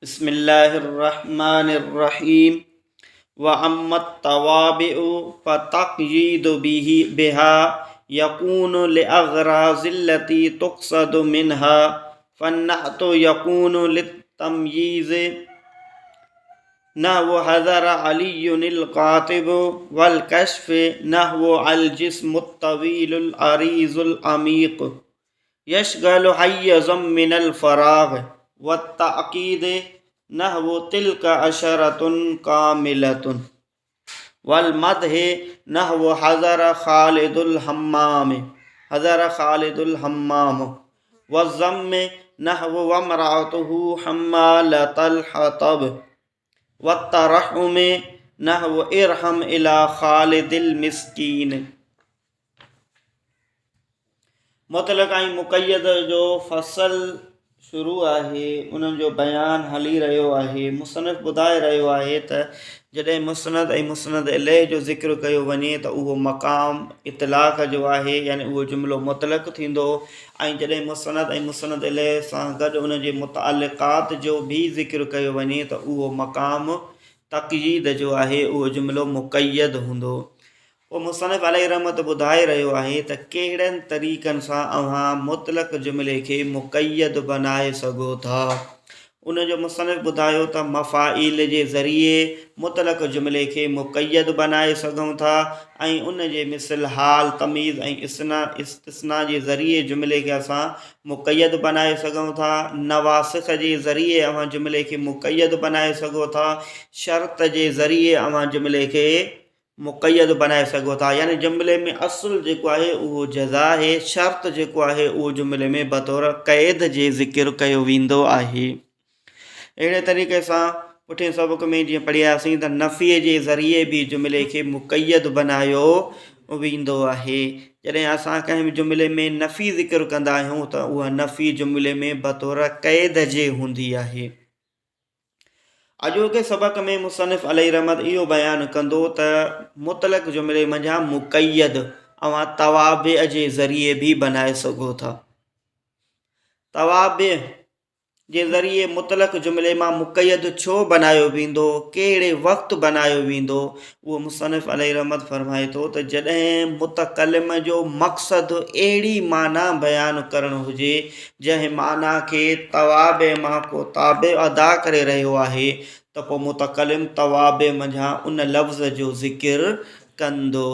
بسم الله الرحمن الرحيم. وأما التوابع فتقييد بها يكون لأغراض التي تقصد منها، فالنعت يكون للتمييز نحو حضر علي القاطب، والكشف نحو الجسم الطويل العريض العميق يشغل حيزا من الفراغ، والتأكيد نحو تلك عشرة كاملة، والمدح نحو حضر خالد الحمام، والذم نحو وامرأته حمالة الحطب، والترحم نحو ارحم إلى خالد المسكين. مطلق ऐं मुक़यद जो फ़सल शुरू आहे, उन्हनि जो बयान हली रहियो आहे. मुसनफ़ ॿुधाए रहियो आहे त जॾहिं मुस्नद ऐं मुस्नद इलैह जो ज़िक्र कयो वञे त उहो मक़ाम इतलाक़ जो आहे, यानी उहो जुमिलो मुतलक़ थींदो. ऐं जॾहिं मुस्नद ऐं मुस्नद इलैह सां गॾु उन जे मुतअल्लिक़ात जो बि ज़िक्र कयो वञे त उहो मक़ाम तक़यीद जो आहे, उहो जुमिलो मुक़यद हूंदो. पोइ मुसनफ़ अलैहि रहमत ॿुधाए रहियो आहे त कहिड़नि तरीक़नि सां अव्हां मुतलक़ जुमिले खे मुक़यद बनाए सघो था. उन जो मुसनफ़ ॿुधायो त मफ़ाइल जे ज़रिए मुतलक़ जुमिले खे मुक़यद बनाए सघूं था, ऐं उन जे मिसल हाल तमीज़ ऐं इस्तिस्ना जे ज़रिए जुमिले खे असां मुक़यद बनाए सघूं था. नवासिख़ जे ज़रिए अव्हां जुमिले खे मुक़यद बनाए सघो था. शर्त जे ज़रिए अव्हां जुमिले खे मुक़यद बनाए सघो था. यानी जुमिले में असुल जेको आहे उहो जज़ा आहे, शर्त जेको आहे उहो जुमिले में बतौर क़ैद जे ज़िक्र कयो वेंदो आहे. अहिड़े तरीक़े सां पुठिएं सबक़ में जीअं पढ़ियासीं त नफ़ीअ जे ज़रिए बि जुमिले खे मुक़यद बनायो वेंदो आहे. जॾहिं असां कंहिं जुमिले में नफ़ी ज़िक्र कंदा आहियूं त उहा नफ़ी जुमिले में बतौर क़ैद जे हूंदी आहे. अॼोके सबक़ में मुसनफ़ अलैहि रहमत इहो बयानु कंदो त मुतलक़ जुमिले मंझां मुक़यद अव्हां तवाबे जे ज़रिए बि बनाए सघो था. तवाबे जे ज़रिए मुतलक़ जुमिले मां मुक़यद छो बनायो वेंदो, कहिड़े वक़्तु बनायो वेंदो, उहो मुसनफ़ अलैहि रहमत फरमाए थो त जॾहिं मुतकलिम जो मक़सदु अहिड़ी माना बयानु करणु हुजे जंहिं माना खे तवाबे मां को ताबे अदा करे रहियो आहे, त पोइ मुतकलिम तवाबे मंझां उन लफ़्ज़ जो ज़िक्र कंदो.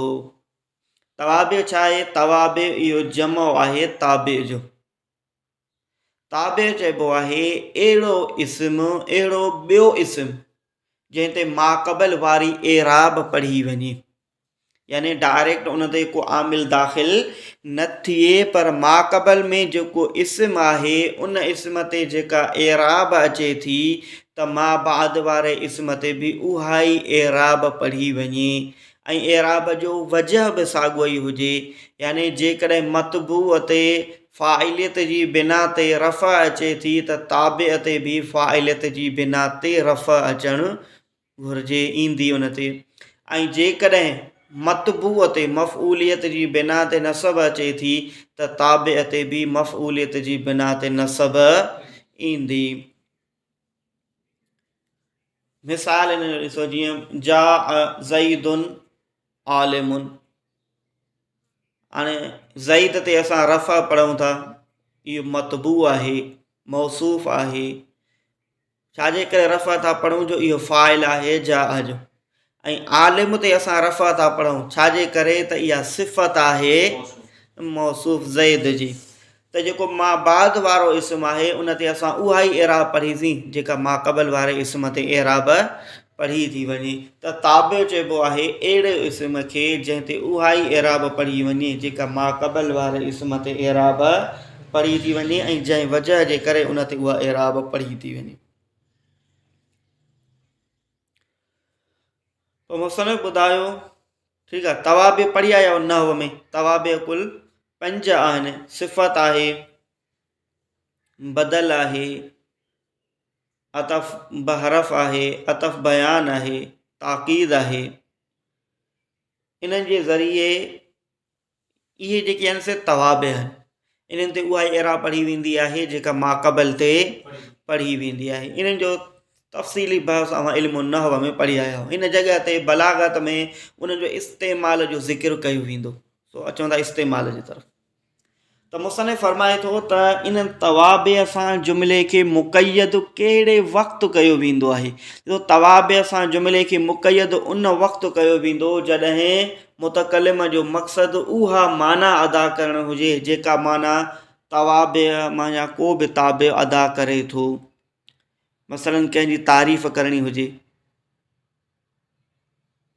तवाबे छा आहे? तवाबे इहो जमो आहे ताबे जो. ताबे चइबो आहे अहिड़ो इस्म, अहिड़ो ॿियो इस्म जंहिं ते माक़बल वारी एराब पढ़ी वञे, यानी डायरेक्ट उन ते को आमिल दाख़िल न थिए, पर माक़बल में जेको इस्म आहे उन इस्म ते जेका एराब अचे थी त मां बाद वारे इस्म ते बि उहा ई एराब पढ़ी वञे. ऐं एराब जो वजह बि साॻियो ई हुजे. यानी जेकॾहिं मतबूअ ते फ़ाइलियत जी बिना ते रफ़ अचे थी त ताबे ते बि फ़ाइलियत जी बिना ते रफ़ अचणु घुरिजे, ईंदी उन ते. ऐं जेकॾहिं मतबूअ ते मफ़ऊलियत जी बिना ते नसब अचे थी त ताबे ते बि मफ़ऊलियत जी बिना ते नसब ईंदी. मिसाल इन जो ॾिसो, जीअं जा ज़ईदुन आलिमुन. हाणे ज़ईद ते असां रफ़ा पढ़ूं था, इहो मतबू आहे, मौसूफ़ आहे. छाजे करे रफ़ा था पढ़ूं? जो इहो फ़ाइल आहे जा जो. ऐं आलिम ते असां रफ़ा था पढ़ूं, छाजे करे? त इहा सिफ़त आहे मौसूफ़ ज़ैद जी. त जेको मां बाद वारो इस्म आहे उन ते असां उहा ई एराब पढ़ीसीं जेका माक़बल वारे इस्म ते एराब पढ़ी थी वञे. त ताबे चइबो आहे अहिड़े इस्म खे जंहिं ते उहा ई एराब पढ़ी वञे जेका माक़बल वारे इस्म ते एराब पढ़ी थी वञे, ऐं जंहिं वजह जे करे उन ते उहा एराब पढ़ी थी वञे. पोइ मुसनफ़ ॿुधायो, ठीकु आहे, तवाबे पढ़ी आया नहव में. तवाबे कुल 5 आहिनि. सिफ़त आहे, बदल आहे, अतफ़ बहरफ़ आहे, अतफ़ बयान आहे, ताक़ीद आहे. इन्हनि जे ज़रिए इहे जेके आहिनि से तवाबे आहिनि. इन्हनि ते उहा एरा पढ़ी वेंदी आहे जेका माक़बल ते पढ़ी वेंदी आहे. इन्हनि जो तफ़सीली बहस अवां इल्मु नहव में पढ़ी आया आहियूं। इन जॻह ते बलागत में उनजो इस्तेमाल जो ज़िक्र कयो वेंदो। सो अचूं था इस्तेमाल जी तरफ़। त मुसनिफ़ फरमाए थो त इन तवाबे सां जुमिले खे मुक़यद कहिड़े वक़्तु कयो वेंदो आहे। तवाबे सां जुमिले खे मुक़यद उन वक़्तु कयो वेंदो जॾहिं मुतकलिम जो मक़सदु उहा माना अदा करणु हुजे जेका माना तवाबे मां या को बि ताबे अदा करे थो। मसलन कंहिंजी तारीफ़ करणी हुजे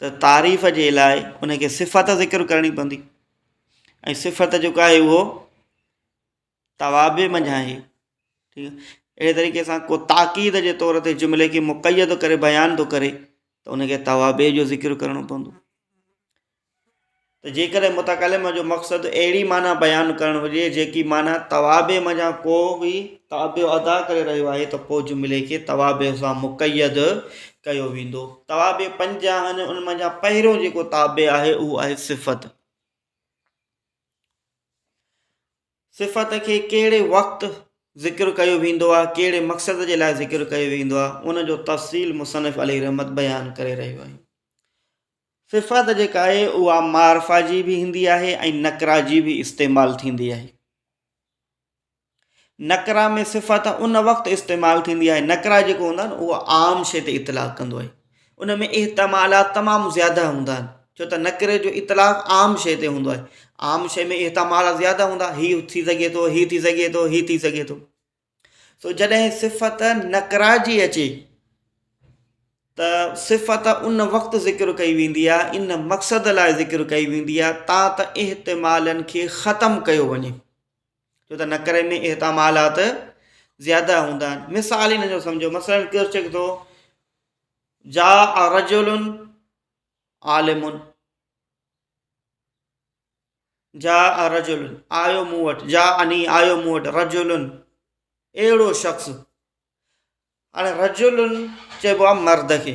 त तारीफ़ जे लाइ उनखे सिफ़त ज़िक्र करणी पवंदी ऐं सिफ़त जेको आहे उहो तवाबे मंझि आहे। ठीकु आहे। अहिड़े तरीक़े सां को ताक़ीद जे तौर ते जुमिले खे मुक़यद करे बयानु थो करे त उनखे तवाबे जो ज़िक्र करणो पवंदो। त जेकॾहिं मुतकलिम जो मक़सदु अहिड़ी माना बयानु करणु हुजे जेकी माना तवाबे मंझां को बि ताबे अदा करे रहियो आहे त पोइ जुमिले खे तवाबे सां मुक़यद कयो वेंदो। तवाबे 5 आहिनि, उन मंझां पहिरियों जेको ताबे आहे उहो आहे सिफ़त। सिफ़त खे कहिड़े वक़्तु ज़िक्र कयो वेंदो आहे, कहिड़े मक़सद जे लाइ ज़िक्र कयो वेंदो आहे, उनजो तफ़सील मुसनिफ़ अलैहि रहमत बयानु करे रहियो आहे। सिफ़त जेका आहे उहा मारिफ़ा जी बि हूंदी आहे ऐं नकरा जी बि इस्तेमालु थींदी आहे। नकरा में सिफ़त उन वक़्तु इस्तेमालु थींदी आहे, नकरा जेको हूंदो आहे न उहो आम शइ ते इतलाक़ कंदो आहे। उन में इहतमालात तमामु ज़्यादा हूंदा आहिनि, छो त नकरे जो इतलाक़ आम शइ ते हूंदो आहे। आम शइ में इहतमालात ज़्यादा हूंदा, हीउ थी सघे थो, हीउ थी सघे थो, हीउ थी सघे थो। सो जॾहिं सिफ़त नकरा जी अचे त सिफ़त उन वक़्तु ज़िक्र कई वेंदी आहे, इन मक़सद लाइ ज़िक्र कई वेंदी आहे त इहतमालनि खे ख़तमु कयो वञे, छो त नकरे में इहतमालात ज़्यादा हूंदा आहिनि। मिसाल हिन जो सम्झो, मसलन केरु चए थो जा रजुलुन आलिमुन, जा रजुलुन आयो मूं वटि, जा अनी आयो मूं वटि, रजुलुन अहिड़ो शख़्स। हाणे रजुलुन चइबो आहे मर्द खे,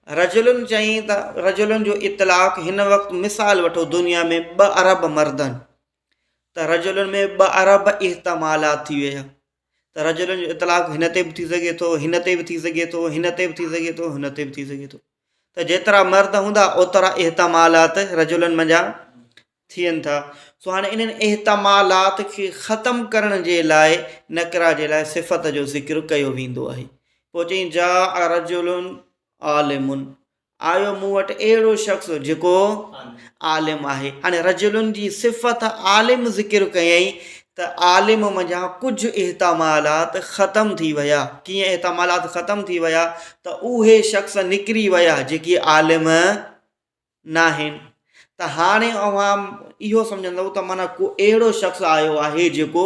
रजुलुन चई त रजुलुन जो इतलाक़ हिन वक़्तु मिसाल वठो दुनिया में 2 अरब मर्द आहिनि त रजुलुन में 2 अरब इहतमालात थी विया। त रजुलुन जो इतलाक़ हिन ते बि थी सघे थो, हिन ते बि थी सघे थो, हिन ते बि थी सघे थो, हिन ते बि थी सघे थो। त जेतिरा मर्द हूंदा ओतिरा इहतमालात रजुलुन मंझां थियनि था। सो हाणे इन्हनि इहतमालात खे ख़तमु करण जे लाइ नकरा जे लाइ सिफ़त जो ज़िक्र कयो वेंदो आहे। पोइ चई जा रजुलुन आलिमुन, आयो मूं वटि अहिड़ो शख़्स जेको आलिम आहे। हाणे रजुलुन जी सिफ़त आलिम ज़िक्र कयईं त आलिम मंझां कुझु इहतमालात ख़तमु थी विया। कीअं इहतमालात ख़तमु थी विया त उहे शख़्स निकिरी विया जेके आलिम न आहिनि। त हाणे अवां इहो सम्झंदव त माना को अहिड़ो शख़्स आयो आहे जेको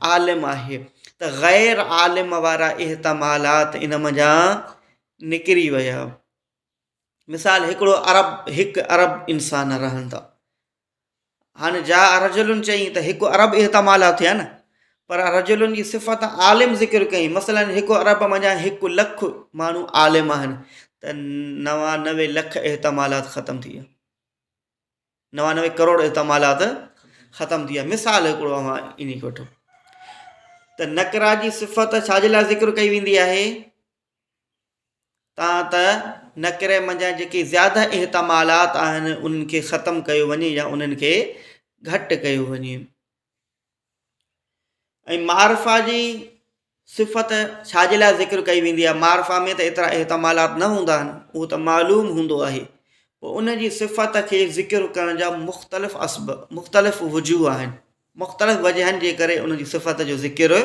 आलिम आहे, त ग़ैर आलिम वारा इहतमालात इन मंझां निकिरी विया। मिसाल हिकिड़ो अरब इंसान रहनि था। हाणे जा रजुलुन चई त हिकु अरब इहतमालात थिया न, पर रजुलुन जी सिफ़त आलिम ज़िक्र कई। मसलन हिकु अरब मंझां 1 लख माण्हू आलिम आहिनि त 99 लख इहतमालात ख़तमु थी विया, 99 करोड़ इहतमालात ख़तमु थी विया। मिसाल हिकिड़ो अवां इन खे वठो त नकरा जी सिफ़त छाजे लाइ ज़िक्र कई वेंदी आहे त नकरे मंझां जेके ज़्यादा इहतमालात आहिनि उन्हनि खे ख़तमु कयो वञे या उन्हनि खे घटि कयो वञे। ऐं मारिफ़ा जी सिफ़त छाजे लाइ ज़िक्र कई वेंदी आहे? मारिफ़ा में त एतिरा इहतमालात न हूंदा आहिनि, उहो त मालूम हूंदो आहे। पोइ उन जी सिफ़त खे ज़िक्र करण जा मुख़्तलिफ़ वजूह आहिनि, मुख़्तलिफ़ वजहनि जे करे उन जी सिफ़त जो ज़िक्र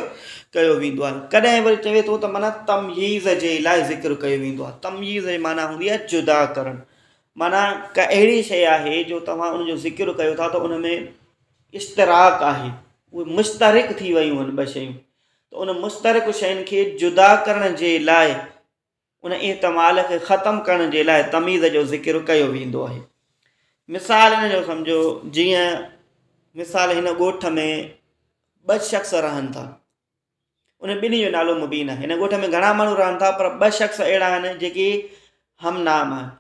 कयो वेंदो आहे। कॾहिं वरी चवे थो त माना तमयीज़ जे लाइ ज़िक्र कयो वेंदो आहे। तमयीज़ जी माना हूंदी आहे जुदा करणु, माना का अहिड़ी शइ आहे जो तव्हां उनजो ज़िक्र कयो था त उन में इश्तराक आहे, उहे मुश्तरिक थी वियूं आहिनि 2 शयूं। त उन मुश्तरिक शयुनि खे जुदा करण जे लाइ, उन इहतमाल खे ख़तमु करण जे लाइ तमीज़ जो ज़िक्र कयो वेंदो आहे। मिसाल हिन जो सम्झो, जीअं मिसाल हिन ॻोठ में 2 शख़्स रहनि था, उन ॿिन्ही जो नालो मुबीन आहे। हिन ॻोठ में घणा माण्हू रहनि था पर 2 शख़्स अहिड़ा आहिनि जेके हमनाम आहिनि,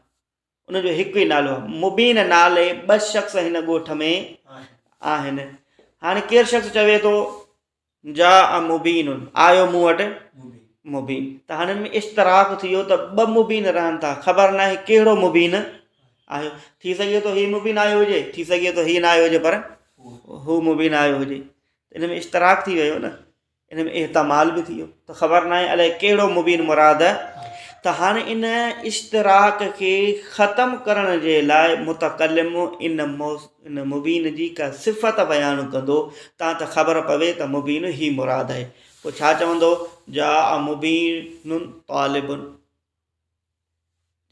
उनजो हिकु ई नालो आहे। मुबीन नाले 2 शख़्स हिन ॻोठ में आहिनि। हाणे केरु शख़्स चवे थो जा मुबीन आयो मूं वटि मुबीन। त हाणे में इश्तराक थी वियो त ॿ मुबीन रहनि था, ख़बर न आहे कहिड़ो मुबीन आयो। थी सघे थो हीउ मुबीन आयो हुजे, थी सघे थो हीउ न आयो हुजे, पर हू मुबीन आयो हुजे। इन में इश्तराक थी वियो न, इन में इहतमाल बि थी वियो, त ख़बर न आहे अलाए कहिड़ो मुबीन मुराद। त हाणे इन इश्तराक खे ख़तमु करण जे लाइ मुतकलिम इन मुबीन जी का सिफ़त बयानु कंदो, तां त ख़बर पवे त मुबीन ही मुराद आहे। पोइ छा चवंदो, जा मुबीनुन तालिबुन,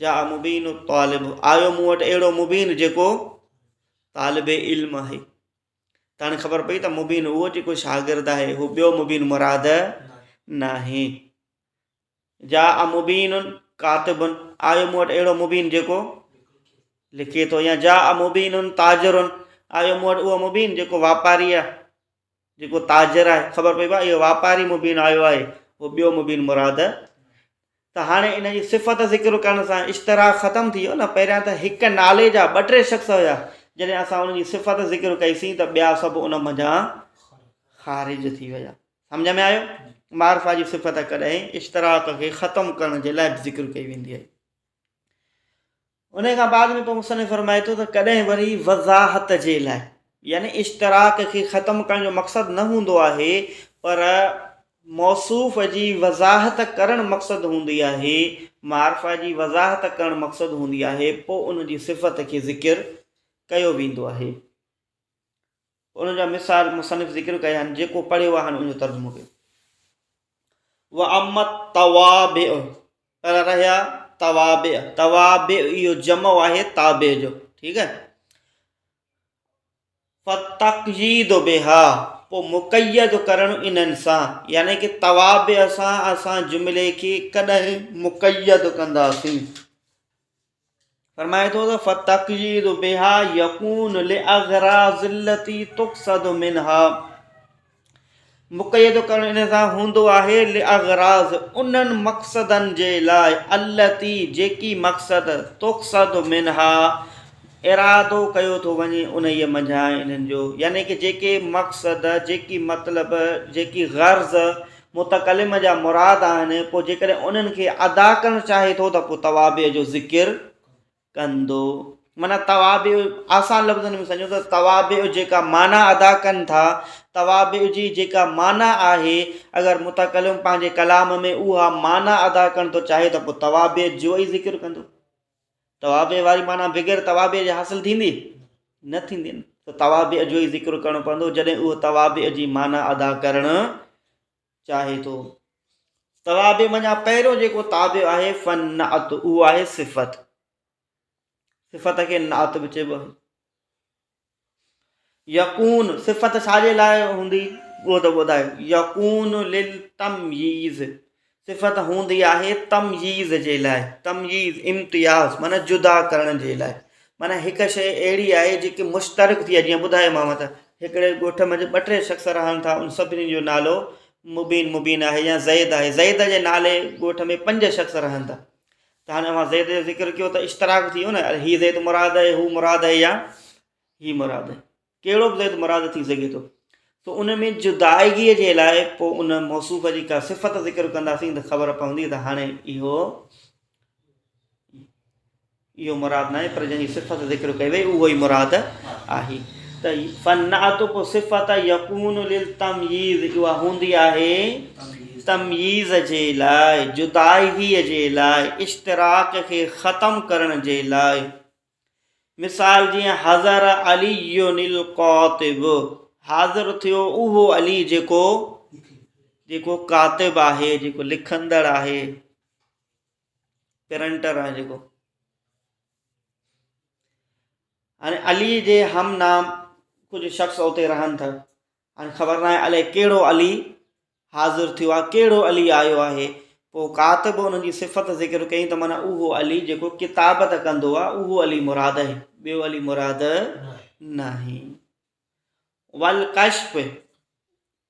जा मुबीन तालिब, आयो मूं वटि अहिड़ो मुबीन जेको तालिब इल्म आहे। त हाणे ख़बर पई त मुबीन उहो जेको शागिर्द आहे, हू ॿियो मुबीन मुराद न आहे। जा मुबीनुन कातिबुन, आयो मूं वटि अहिड़ो मुबीन जेको लिखे थो। या जा मुबीनुन ताजिरुन, आयो मूं वटि उहो मुबीन जेको वापारी आहे, जेको ताजिर आहे। ख़बर पई आहे इहो वापारी मुबीन आयो आहे, उहो ॿियो मुबीन मुराद। त हाणे इन जी सिफ़त ज़िक्र करण सां इश्तराक ख़तमु थी वियो न। पहिरियां त हिकु नाले जा 2-3 शख़्स हुया, जॾहिं असां उनजी सिफ़त ज़िक्र कईसीं त ॿिया सभु उन मञा ख़ारिज थी विया। सम्झ में आयो? मारिफा जी सिफ़त कॾहिं इश्तराक खे ख़तमु करण जे लाइ ज़िक्र कई वेंदी आहे। उन खां बाद में पोइ मुसनिफ़ फरमाए थो त कॾहिं वरी वज़ाहत जे लाइ, यानी इश्तराक खे ख़तमु करण जो मक़सदु न हूंदो आहे, पर मौसूफ़ जी वज़ाहत करणु मक़सदु हूंदी आहे, मारिफा जी वज़ाहत करणु मक़सदु हूंदी आहे, पोइ उन जी सिफ़त खे ज़िक्र कयो वेंदो आहे। उनजा मिसाल मुसनिफ़ ज़िक्र कया आहिनि, जेको पढ़ियो आहे हाणे उनजो तर्जुमो कयो। व अमत तवाबे, रहिया तवाबे, तवाबे इहो जमो आहे ताबे जो, ठीकु आहे। फ़तक़यीद बिहा, पोइ मुक़य्यद करणु इन्हनि सां, यानी कि तवाबे सां असां जुमिले खे कॾहिं मुक़य्यद कंदासीं। फरमाए थो त फ़तक़यीद बिहा यकून लिअग़राज़िल्लती तुक़सद मिनहा, मुक़य्यद करणु इन सां हूंदो आहे लिअग़राज़, उन्हनि मक़सदनि जे लाइ, अल्लती जेकी मक़सद, तुक़सद मिनहा इरादो कयो थो वञे उन ई मंझां इन्हनि जो, यानी कि जेके मक़सद, जेकी मतिलब, जेकी गर्ज़ मुतकलिम जा मुराद आहिनि, पोइ जेकॾहिं उन्हनि खे अदा करणु चाहे थो त पोइ तवाबे जो ज़िक्र कंदो। माना तवाबे आसान लफ़्ज़नि में सम्झो त तवाबे जेका माना अदा कनि था, तवाबे जी जेका माना आहे, अगरि मुतकलिम पंहिंजे कलाम में उहा माना अदा करणु थो चाहे त पोइ तवाबे जो ई ज़िक्र कंदो। तवाबे वारी माना बग़ैर तवाबे जे हासिलु थींदी न थींदी न, त तवाबे जो ई ज़िक्र करणो पवंदो जॾहिं उहो तवाबे जी माना अदा करणु चाहे थो। तवाबे मञा पहिरियों जेको ताबे आहे फ़न्नात, उहो आहे सिफ़त, सिफ़त खे नात बि चइबो आहे। यकून सिफ़त छाजे लाइ हूंदी उहो त ॿुधायो, यकून लिल तमयीज़, सिफ़त हूंदी आहे तमयीज़ जे लाइ, तमयीज़ इम्तियाज़ माना जुदा करण जे लाइ। माना हिकु शइ अहिड़ी आहे जेकी मुश्तरक थी आहे, जीअं ॿुधायोमांव त हिकिड़े ॻोठ में 2-3 शख़्स रहनि था, उन सभिनी जो नालो मुबीन मुबीन आहे या ज़ैद आहे। ज़ैद जे नाले ॻोठ में 5 शख़्स रहनि था, त हाणे असां ज़ैद जो ज़िक्र कयो त इश्तराक थी वियो न, हीउ ज़ैद मुराद आहे, हू मुराद आहे या ही मुराद आहे, कहिड़ो बि ज़ैद मुराद थी सघे थो। त उन में जुदाईगीअ जे लाइ पोइ उन मौसूफ़ जी का सिफ़त ज़िक्र कंदासीं त ख़बर पवंदी त हाणे इहो मुराद न आहे, पर जंहिंजी सिफ़त ज़िक्र कई वई उहो ई मुराद आहे। त फ़न्नात पोइ सिफ़त यकून लिल तमयीज़, उहा हूंदी आहे तमयीज़ जे लाइ, जुदाईगीअ जे लाइ, इश्तराक खे ख़तमु करण जे लाइ। मिसाल जीअं हज़र अलीयुनिल कातिब, हाज़िर थियो उहो अली जेको कातिब आहे, जेको लिखंदड़ आहे, प्रिंटर आहे जेको। हाणे अली जे हम नाम कुझु शख़्स उते रहनि था, हाणे ख़बर न आहे अलाए कहिड़ो अली हाज़िर थियो आहे, कहिड़ो अली आयो आहे। पोइ कातिब उन जी सिफ़त ज़िक्र कई त माना उहो अली जेको किताबत कंदो आहे, उहो अली मुराद आहे, ॿियो अली मुराद न आहे। वल कश्फ,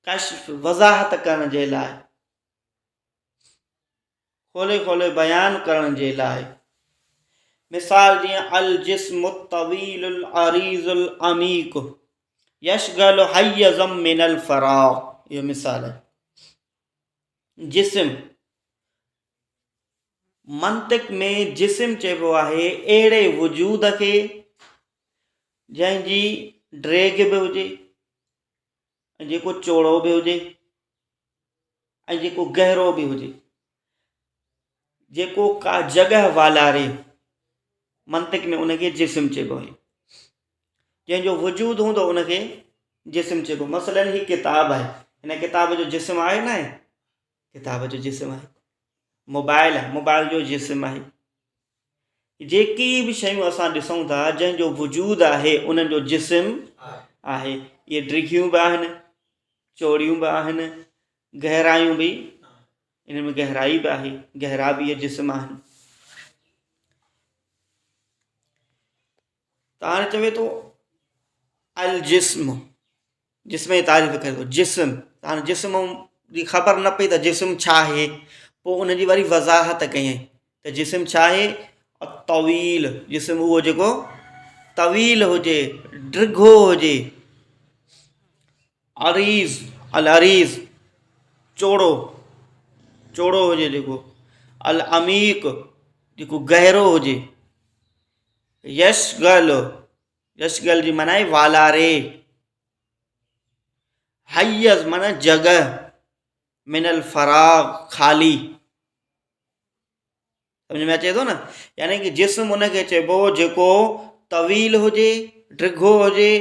कश्फ वज़ाहत करण जे लाइ, खोले खोले बयानु करण जे लाइ। मिसाल जीअं अल जिस्मु तवीलुल अरीज़ुल अमीक यशगल हय्यज़म मिनल फ़राग़, इहो मिसाल आहे। जिस्म मंतिक में जिस्म चइबो आहे अहिड़े वजूद खे जंहिंजी ड्रेग बि हुजे, ऐं जेको चौड़ो बि हुजे, ऐं जेको गहरो बि हुजे, जेको का जॻह वालारे, मंतिक में उनखे जिस्म चइबो आहे। जंहिंजो वजूद हूंदो उनखे जिस्म चइबो। मसलन ही किताब आहे, हिन किताब जो जिस्म आहे न, किताब जो जिस्म आहे। मोबाइल आहे, मोबाइल जो जिस्म आहे। जेकी बि शयूं असां ॾिसूं था जंहिंजो वजूद आहे उन्हनि जो जिस्म आहे। इहे ड्रिघियूं बि आहिनि, चौड़ियूं बि आहिनि, गहरायूं बि, इन में गहराई बि आहे, गहरा बि इहे जिस्म आहिनि। त हाणे चवे थो अल जिस्म, जिस्म जी तारीफ़ करे थो, जिस्म। हाणे जिस्म जी ख़बर न पई त जिस्म छा आहे, पोइ उनजी वरी वज़ाहत कयईं त जिस्म छा आहे। तवील जिस्म उहो जेको तवील हुजे, ड्रिघो हुजे। अरीज़, अल अरीज़ चौड़ो, चौड़ो हुजे जेको। अल अमीक जेको गहरो हुजे। यशगल, यशगल जी माना आहे वालारे। हय्यज़ माना जगह, मिनल फराग खाली। सम्झ में अचे थो न, यानी कि जिस्म उनखे चइबो जेको तवील हुजे, ड्रिघो हुजे,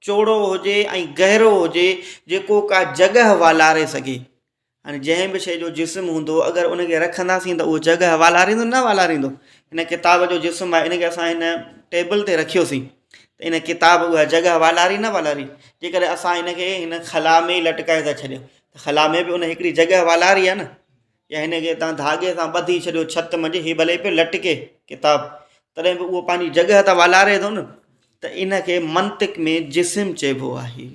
चौड़ो हुजे ऐं गहरो हुजे, जेको का जगह वालारे सघे। हाणे जंहिं बि शइ जो जिस्म हूंदो अगरि उनखे रखंदासीं त उहो जगह वालारींदो न वालारींदो। हिन किताब जो जिस्म आहे, इनखे असां हिन टेबल ते रखियोसीं त इन किताब उहा जगह वालारी न वालारी। जेकॾहिं असां हिनखे हिन खला में ई लटकाए था छॾियूं त खला में बि उन हिकिड़ी जगह वालारी आहे न। या हिनखे तव्हां धागे सां ॿधी छॾियो छत मंझि, हीअ भले पियो लटके किताब, तॾहिं बि उहो पंहिंजी जगह त वालारे थो न। त इनखे मंतिक में जिस्म चइबो आहे।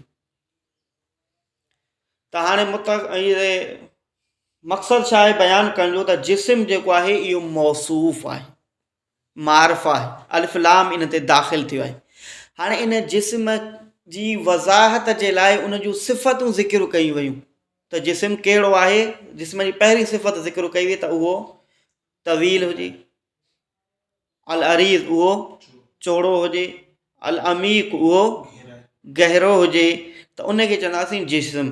त हाणे इहे मक़सदु छा आहे बयानु करण जो, त जिस्म जेको आहे इहो मौसूफ़ आहे, मारिफ़ आहे, अलिफ लाम इन ते दाख़िल थियो आहे। हाणे इन जिस्म जी वज़ाहत जे लाइ उन जूं सिफ़तूं ज़िक्र कयूं वयूं त जिस्म कहिड़ो आहे। जिस्म जी पहिरीं सिफ़त ज़िक्र कई वई त उहो तवील हुजे। अल अरीज़ उहो चौड़ो हुजे। अल अमीक उहो गहरो हुजे। त उनखे चवंदासीं जिस्म।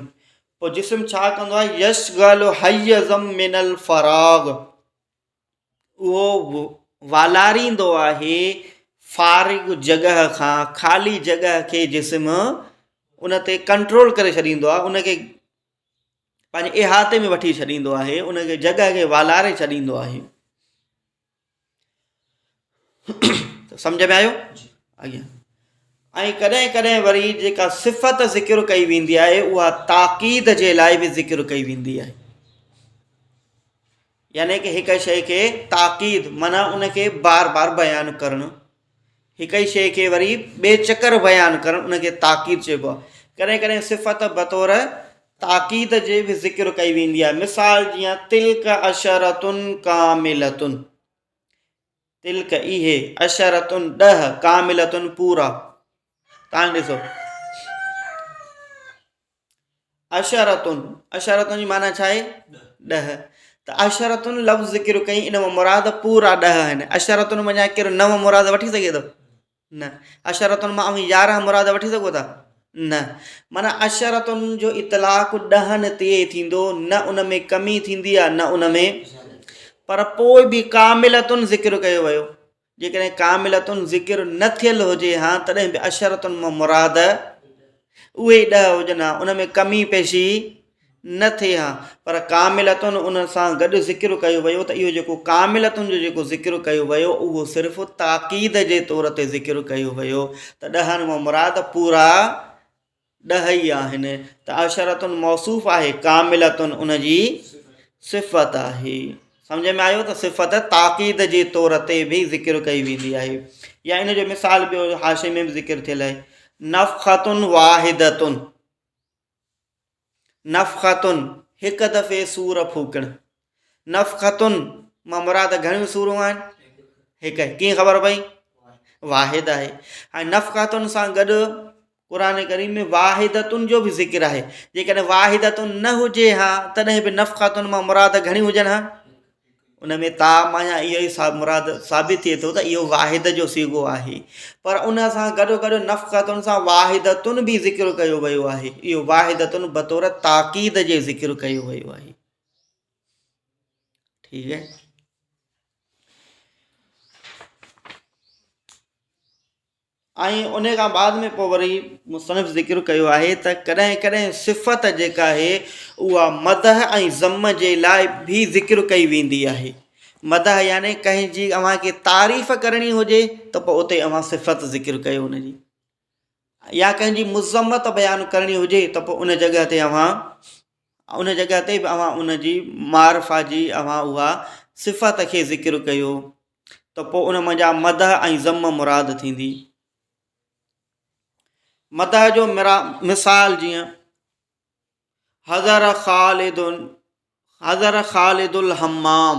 पोइ जिस्म छा कंदो आहे, यशगल हय्यज़म मिनल फराग, उहो वालारींदो आहे फारिग जगह खां, ख़ाली जगह खे जिस्म उन ते कंट्रोल करे छॾींदो आहे, उनखे पंहिंजे इहाते में वठी छॾींदो आहे, उनखे जगह खे वालारे छॾींदो आहे। सम्झ में आयो? अॻियां ऐं कॾहिं कॾहिं वरी जेका सिफ़त ज़िक्र कई वेंदी आहे उहा ताक़ीद जे लाइ बि ज़िक्र कई वेंदी आहे। यानी कि हिक शइ खे ताक़ीद माना उनखे बार बार बयानु करणु, हिक ई शइ खे वरी ॿिए चकर बयानु करणु, उनखे ताक़ीद चइबो आहे। कॾहिं कॾहिं सिफ़त बतौर ताक़ीद जे बि ज़िक्र कई वेंदी आहे। मिसाल जीअं तिल्क अशरतुन कामिलतुन, तिल्क इहे, अशरतुन 10, कामिलतुन पूरा। तव्हां ॾिसो अशरतुन, अशरतुन जी माना छा आहे 10। त अशरतुन लफ़्ज़ ज़िक्र कई, इन मां मुराद पूरा 10 आहिनि। अशरतुन मां कहिड़ो 9 मुराद वठी सघे थो न। अशरतुन मां 11 मुराद वठी सघो था न। माना अशरतुन जो इतलाक़ 10 ते थींदो, न उन में कमी थींदी आहे न उन में। पर पोइ बि कामिलतुन ज़िक्र कयो वियो। जेकॾहिं कामिलतुन ज़िक्र न थियल हुजे हा तॾहिं बि अशरतुन मां मुराद उहे 10 हुजनि हा, उन में कमी पेशी न थिए हा। पर कामिलतुन उन सां गॾु ज़िक्र कयो वियो त इहो जेको कामिलतुन जो जेको ज़िक्र कयो वियो उहो सिर्फ़ु ताक़ीद जे तौर ते ज़िक्र कयो वियो। त 10 मां मुराद पूरा 10 ई आहिनि। त अशरतुन मौसूफ़ आहे, कामिलतुन उन जी सिफ़त आहे। सम्झ में आयो? त सिफ़त ताक़ीद जे तौर ते बि ज़िक्र कई वेंदी आहे। या इन जो मिसाल ॿियो हाशे में बि ज़िक्र थियल आहे, नफ़ख़तुन वाहिदतुन। नफ़ख़तुन हिक दफ़े सूर फूकणु। नफ़ख़तुन मां मुराद घणियूं सूरूं आहिनि? हिक। कीअं ख़बर पई? वाहिद आहे। हाणे नफ़ख़तुन सां गॾु क़ुरान करीम में वाहिदतुन जो बि ज़िक्र आहे। जेकॾहिं वाहिदतुन न हुजे हा तॾहिं बि नफ़ख़तुन मां मुराद घणियूं हुजनि हा? उन में ता माया इहो ई मुराद साबित थिए थो त इहो वाहिद जो सीगो आहे। पर उन सां गॾो गॾु नफ़क़तुनि सां वाहिदतुनि बि ज़िक्र कयो वियो आहे। इहो वाहिदतुनि बतौर ताक़ीद जे ज़िक्र कयो वियो आहे। ठीकु है। ऐं उन खां बाद में पोइ वरी मुसनफ़ ज़िक्र कयो आहे त कॾहिं कॾहिं सिफ़त जेका आहे उहा मदह ऐं ज़म जे लाइ बि ज़िक्र कई वेंदी आहे। मदह यानी कंहिंजी अव्हांखे तारीफ़ करणी हुजे त पोइ उते अव्हां सिफ़त ज़िक्र कयो उनजी, या कंहिंजी मुज़म्मत बयानु करणी हुजे त पोइ उन जॻह ते बि अव्हां उनजी मारिफ़ा जी अव्हां उहा सिफ़त खे ज़िक्र कयो त पोइ उन मंझां मदह ऐं ज़म मुराद थींदी। मदह जो मिसाल जीअं हज़र ख़ालिदुल हम्माम,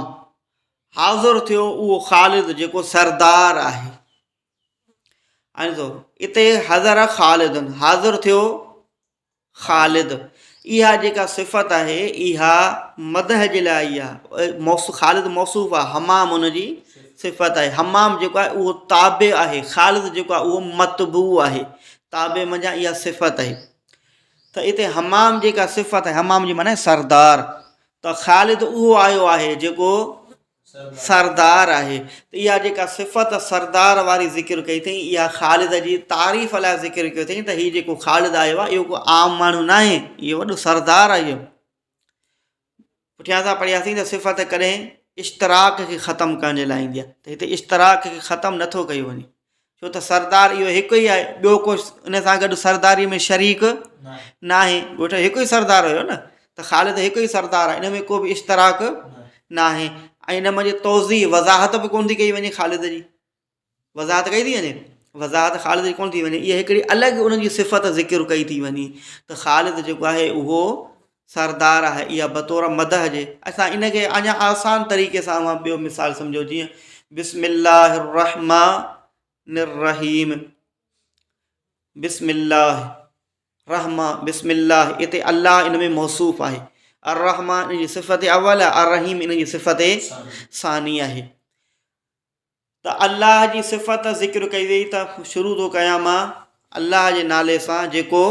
हाज़ुर थियो उहो ख़ालिद जेको सरदार आहे। इते हज़र ख़ालिदुन, हाज़ुर थियो ख़ालिद, इहा जेका सिफ़त आहे इहा मदह जे लाइ ख़ालिद मौसूफ़ आहे, हमाम उनजी सिफ़त आहे। हमाम जेको आहे उहो ताबे आहे, ख़ालिद जेको आहे उहो मतबू आहे, ताबे मंझां इहा सिफ़त आहे। त इते हमाम जेका सिफ़त आहे, हमाम जी माना सरदार, त ख़ालिद उहो आयो आहे जेको सरदार आहे। त इहा जेका सिफ़त सरदार वारी ज़िक्र कई अथई, इहा ख़ालिद जी तारीफ़ लाइ ज़िक्र कयो अथई त हीउ जेको ख़ालिद आयो आहे इहो को आम माण्हू न आहे, इहो वॾो सरदार आहे। इहो पुठियां सां पढ़ियासीं त सिफ़त कॾहिं इश्तराक खे ख़तमु करण जे लाइ ईंदी आहे, त हिते इश्तराक खे ख़तमु नथो कयो वञे, छो त सरदार इहो हिकु ई आहे, ॿियो को उन सां गॾु सरदारी में शरीक न आहे। ॻोठ हिकु ई सरदार हुयो न, त ख़ालिद हिकु ई सरदार आहे, इन में को बि इश्तराक न आहे। ऐं इन में तोज़ी वज़ाहत बि कोन थी कई वञे, ख़ालिद जी वज़ाहत कई थी वञे, वज़ाहत ख़ालिद जी कोन थी वञे, इहा हिकिड़ी अलॻि उनजी सिफ़त ज़िक्र कई थी वञे त ख़ालिद जेको आहे उहो सरदार आहे, इहा बतौर मदह जे। असां इनखे अञा आसान तरीक़े सां मां ॿियो मिसाल सम्झो, जीअं बिस्मिल्लाहिर रहमानिर रहीम, बिस्मिल्लाह इते अल्लाह इन में मौसूफ़ आहे, अर रहमान इन जी सिफ़त अवल आहे, अर रहीम इन जी सिफ़त सानी आहे। त अल्लाह जी सिफ़त ज़िक्र कई वई त शुरू थो कयां मां अल्लाह जे नाले सां जेको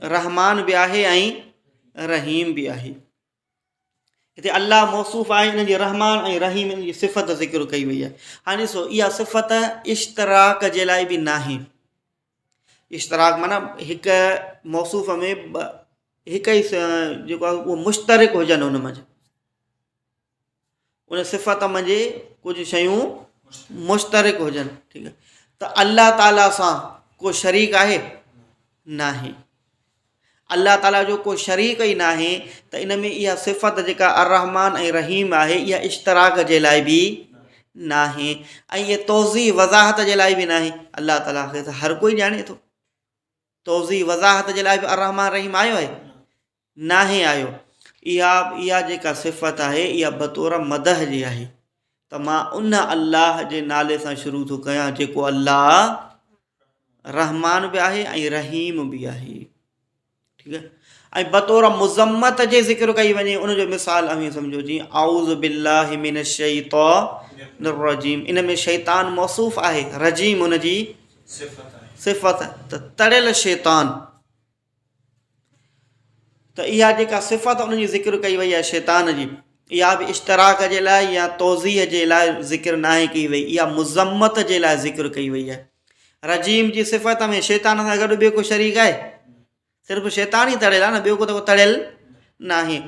रहमान बि आहे ऐं रहीम बि आहे। हिते अल्लाह मौसूफ़ आहे, इन जी रहमान ऐं रहीम इन जी सिफ़त ज़िक्र कई वई आहे। हाणे ॾिसो, इहा सिफ़त इश्तराक जे लाइ बि न आहे। इश्तराक माना हिकु मौसूफ़ में हिकु ई जेको आहे उहो मुश्तरिक हुजनि, उन मंझि उन सिफ़त मंझि कुझु शयूं मुश्तरिक हुजनि। ठीकु आहे, त अल्लाह ताला सां को शरीक आहे न आहे, अल्लाह ताला जो को शरीक ई न आहे, त इन में इहा सिफ़त जेका अर रहमान ऐं रहीम आहे इहा इश्तराक जे लाइ बि न आहे, ऐं इहा तोज़ी वज़ाहत जे लाइ बि न आहे। अल्लाह ताला खे त हर कोई ॼाणे थो, तोज़ी वज़ाहत जे लाइ बि अर रहमान रहीम आयो आहे न आहे आयो। इहा जेका सिफ़त आहे इहा बतौर मदह जी आहे, त मां उन अल्लाह जे नाले सां शुरू थो कयां जेको अल्लाह रहमान बि आहे ऐं रहीम बि आहे। ठीकु आहे, ऐं बतौर मुज़म्मत जे ज़िक्र कई वञे उनजो मिसाल अमीं सम्झो, जीअं आऊज़ बिल्लाहि मिनश शैतानिर रजीम, इन में शैतान मौसूफ़ आहे, रजीम उनजी सिफ़त त तड़ियल शैतान, त इहा जेका सिफ़त उनजी ज़िक्र कई वई आहे शैतान जी, इहा बि इश्तराक जे लाइ या तोज़ीह जे लाइ ज़िक्र न आहे कई वई, इहा मुज़म्मत जे लाइ ज़िक्र कई वई आहे। रजीम जी सिफ़त में शैतान सां गॾु ॿियो को शरीक आहे, सिर्फ़ु शैतान ई तड़ियल आहे न, ॿियो को त को तड़ियल न आहे।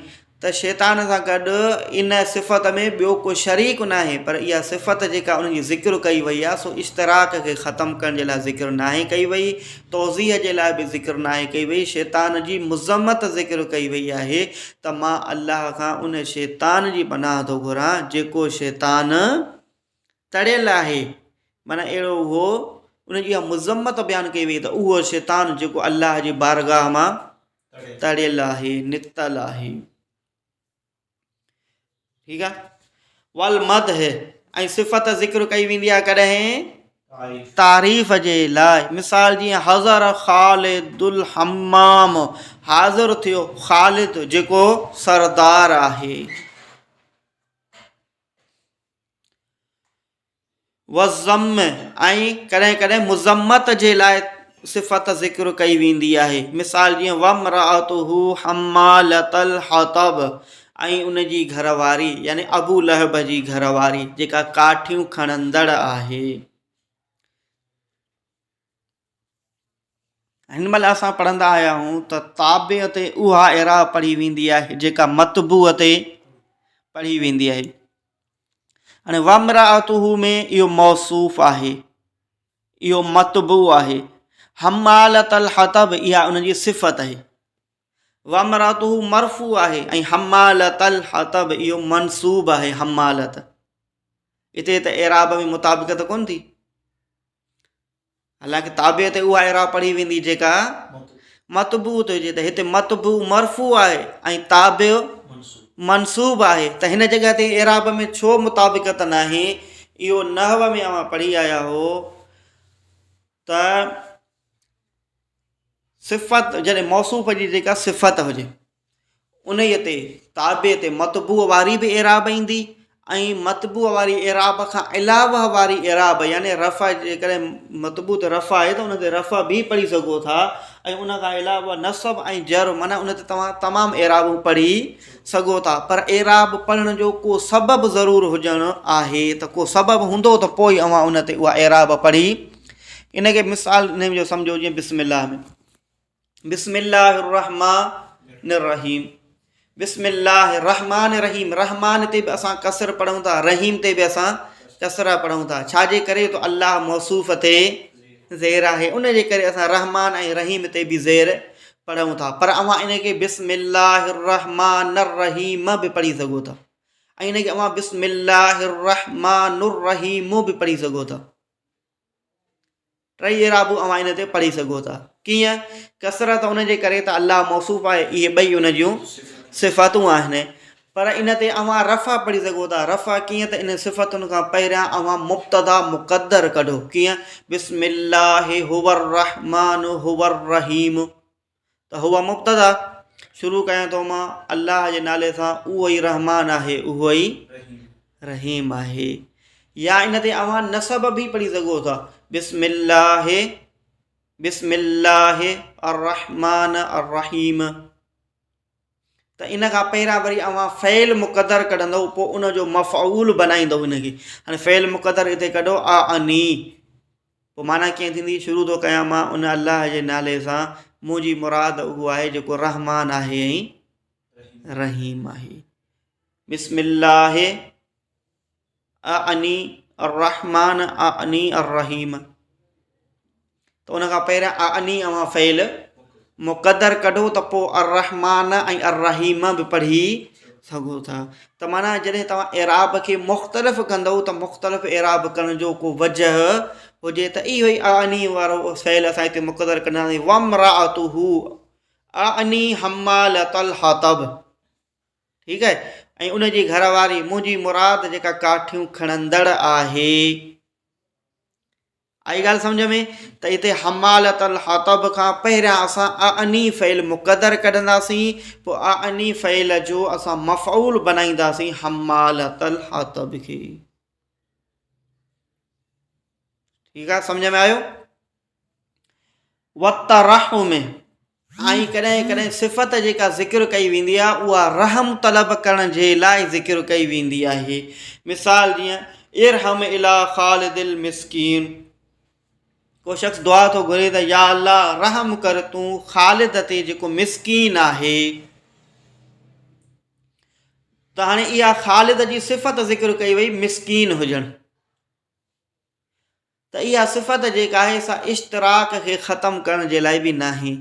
त शैतान सां गॾु इन सिफ़त में ॿियो को शरीक न आहे, पर इहा सिफ़त जेका उनजी ज़िक्र कई वई आहे सो इश्तराक खे ख़तमु करण जे लाइ ज़िक्र न आहे कई वई, तोज़ीह जे लाइ बि ज़िक्र न आहे कई वई, शैतान जी मुज़म्मत ज़िक्र कई वई आहे त मां अल्लाह खां उन शैतान जी पनाह थो घुरां जेको शैतान तड़ियल आहे, माना अहिड़ो उहो उनजी इहा मुज़म्मत बयानु कई वई त उहो शैतान जेको अल्लाह जी बारगाह मां तड़ियल आहे, निकितल आहे। ठीकु आहे, वल मदह ऐं सिफ़त ज़िक्र कई वेंदी आहे कॾहिं तारीफ़ जे लाइ, मिसाल जीअं हज़र ख़ालिदुल हम्माम, हाज़िर थियो ख़ालिद जेको सरदार आहे। वज़म ऐं कॾहिं कॾहिं मुज़म्मत जे लाइ सिफ़त ज़िक्र कई वेंदी आहे। मिसाल जीअं वमरअतुहु हम्मालतल हतब, ऐं उन जी घरवारी यानी अबू लहब जी घरवारी जेका काठियूं खणंदड़ आहे। हिन महिल असां पढ़ंदा आया आहियूं त ताबे ते उहा एराब पढ़ी वेंदी आहे जेका मतबूअ ते पढ़ी वेंदी आहे। हाणे वमरअतुहु में इहो मौसूफ़ आहे, इहो मतबू आहे। हम्मालतल हतब इहा उनजी सिफ़त आहे। वमरअतुहु मरफ़ू आहे ऐं हम्मालतल हतब इहो मनसूब आहे। हम्मालत हिते त एराब में मुताबिक़त कोन थी, हालांकि ताबे ते उहा एराब पढ़ी वेंदी जेका मतबू ते हुजे। त हिते मतबू मरफ़ू आहे ऐं ताबे मनसूब आहे, त हिन जॻह ते एराब में छो मुताबिक़त न आहे? इहो नहव में अवां पढ़ी आया हो त सिफ़त जॾहिं मौसूफ़ जी जेका सिफ़त हुजे उन ते ताबे ते मतबूअ वारी बि एराब ईंदी ऐं मतबूअ वारी एराब खां अलावा वारी एराब यानी रफ़ा, जेकॾहिं मतबू ते रफ़ा आहे त उन ते रफ़ा बि पढ़ी सघो था, ऐं उन खां अलावा नसब ऐं जर माना उन ते तव्हां तमामु एराबूं पढ़ी सघो था। पर एराब पढ़ण जो को सबबु ज़रूरु हुजणु आहे, त को सबबु हूंदो त पोइ अवां उन ते उहा एराब पढ़ी। इनखे मिसाल इन जो सम्झो जीअं बिस्मिल्लाह में बिस्मिल्लाहिर्रहमानिर्रहीम, बिस्मिल्लाहिर्रहमानिर्रहीम, रहमान ते बि असां कसर पढ़ूं था, रहीम ते बि असां कसरा पढ़ूं था। छाजे करे? तो अल्लाह मौसूफ़ ते ज़ेर आहे, उन जे करे असां रहमान ऐं रहीम ते बि ज़ेर पढ़ूं था। पर अवां इनखे बिस्मिल्लाहिर्रहमानिर्रहीम बि पढ़ी सघो था, ऐं इनखे अवां बिस्मिल्लाहिर्रहमानिर्रहीम बि पढ़ी सघो था। टई एराबूं अवां इन ते पढ़ी सघो था। कीअं? कसरत उन जे करे त अल्लाह मौसूफ़ आहे, इहे ॿई उन जूं सिफ़तूं आहिनि। पर इन ते अवां रफ़ा पढ़ी सघो था। रफ़ा कीअं? त इन सिफ़तुनि खां पहिरियां अवां मुब्तदा मुक़द्दर कढो। कीअं? बिस्मिल्लाहि हुवर रहमानु हुवर रहीम, त हुवा मुब्तदा शुरू कयां थो मां अल्लाह जे नाले सां, उहो ई रहमान आहे, उहो ई रहीम आहे। या इन ते अवां नसब बि पढ़ी सघो था, बिस्मिल्लाहि बिस्मिल्लाहि अर्रहमान अर्रहीम, त इन खां पहिरियां वरी अवां फ़इल मुक़द्दर कढंदव, पोइ उन जो मफ़ऊल बनाईंदव इनखे। हाणे फ़इल मुक़द्दर हिते कढो आनी, पोइ माना कीअं थींदी? शुरू थो कयां मां उन अल्लाह जे नाले सां, मुंहिंजी मुराद उहो आहे जेको रहमान आहे ऐं रहीम आहे। बिस्मिल्लाहि आनी अर्रहमान आनी अर्रहीम, त उन खां पहिरियां आनी अवां फ़इल मुक़द्दर कढो त पोइ अर्रहमान ऐं अर्रहीम बि पढ़ी सघो था। त माना जॾहिं तव्हां एराब खे मुख़्तलिफ़ कंदव त मुख़्तलिफ़ एराब करण जो को वजह हुजे त इहो ई आनी वारो फ़इल असां हिते मुक़द्दर कंदासीं। वमरअतुहु आनी हम्मालतल हतब, ठीकु आहे, ऐं उन जी घरवारी मुंहिंजी मुराद जेका काठियूं खणंदड़ आहे। आई ॻाल्हि सम्झ में? त हिते हम्मालतल हतब खां पहिरियां असां आनी फ़इल मुक़द्दर कढंदासीं, पोइ आनी फ़इल जो असां मफ़ऊल बनाईंदासीं हम्मालतल हतब खे। ठीकु आहे, सम्झ में आयो? वतरहुम, ऐं कॾहिं कॾहिं सिफ़त जेका ज़िक्र कई वेंदी आहे उहा रहम तलब करण जे लाइ ज़िक्र कई वेंदी आहे। मिसाल जीअं इरहम इला ख़ालिदिल मिस्कीन, को शख़्स दुआ थो घुरे त या अल्लाह रहम कर तूं ख़ालिद ते जेको मिस्कीन आहे। त हाणे इहा ख़ालिद जी सिफ़त ज़िक्र कई वई मिस्कीन हुजणु, त इहा सिफ़त जेका आहे सा इश्तराक खे ख़तमु करण जे लाइ बि न आहे।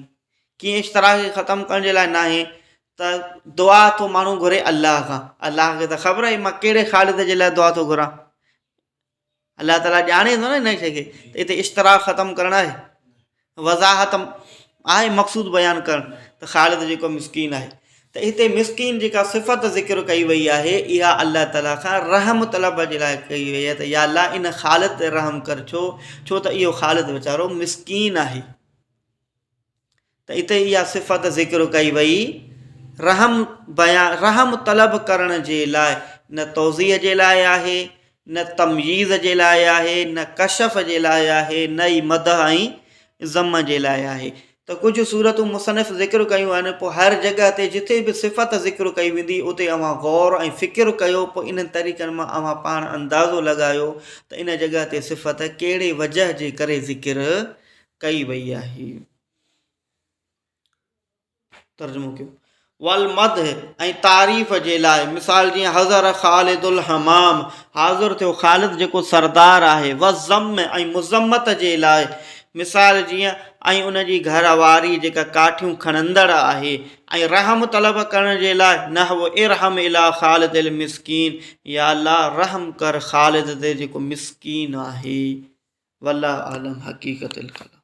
कीअं इश्तराक खे ख़तमु करण जे लाइ न आहे? त दुआ थो माण्हू घुरे अल्लाह खां, अल्लाह खे त ख़बर आहे मां कहिड़े ख़ालिद जे लाइ दुआ थो घुरां, अल्लाह ताला ॼाणे थो न इन शइ खे। त हिते इश्तराक ख़तमु करणु आहे, वज़ाहत आहे, मक़सूद बयानु करणु त ख़ालिद जेको मिस्कीन आहे। त हिते मिस्कीन जेका सिफ़त ज़िक्र कई वई आहे इहा अल्लाह ताला खां रहम तलब जे लाइ कई वई आहे, त या अल्लाह इन ख़ालिद ते रहम कर, छो त इहो ख़ालिद वीचारो मिस्कीन आहे। त हिते इहा सिफ़त ज़िक्र कई वई रहम तलब करण जे लाइ, न तौज़ीह जे लाइ आहे, न तमयीज़ जे लाइ आहे, न कशफ जे लाइ आहे, न ई मदह ऐं ज़म जे लाइ आहे। त कुझु सूरतूं मुसनफ़ ज़िक्र कयूं आहिनि, पोइ हर जॻह ते जिथे बि सिफ़त ज़िक्र कई वेंदी उते अव्हां गौर ऐं फ़िकिर कयो, पोइ इन्हनि तरीक़नि मां अव्हां पाण अंदाज़ो लॻायो त इन जॻह ते सिफ़त कहिड़े वजह जे करे ज़िक्र कई वई आहे। तर्जुमो कयो। वल मद ऐं तारीफ़ जे लाइ, मिसाल जीअं हज़र ख़ालिदुल हमाम, हाज़ुर थियो ख़ालिद जेको सरदार आहे। व ज़म ऐं मुज़म्मत जे लाइ, मिसाल जीअं ऐं उनजी घरवारी जेका काठियूं खणंदड़ आहे। ऐं रहम तलब करण जे लाइ, नहव इरहम इला ख़ालिदिल मिस्कीन, या अल्लाह रहम कर ख़ालिद ते जेको मिस्कीन आहे। वल्लाहु आलम हक़ीक़तुल कलाम।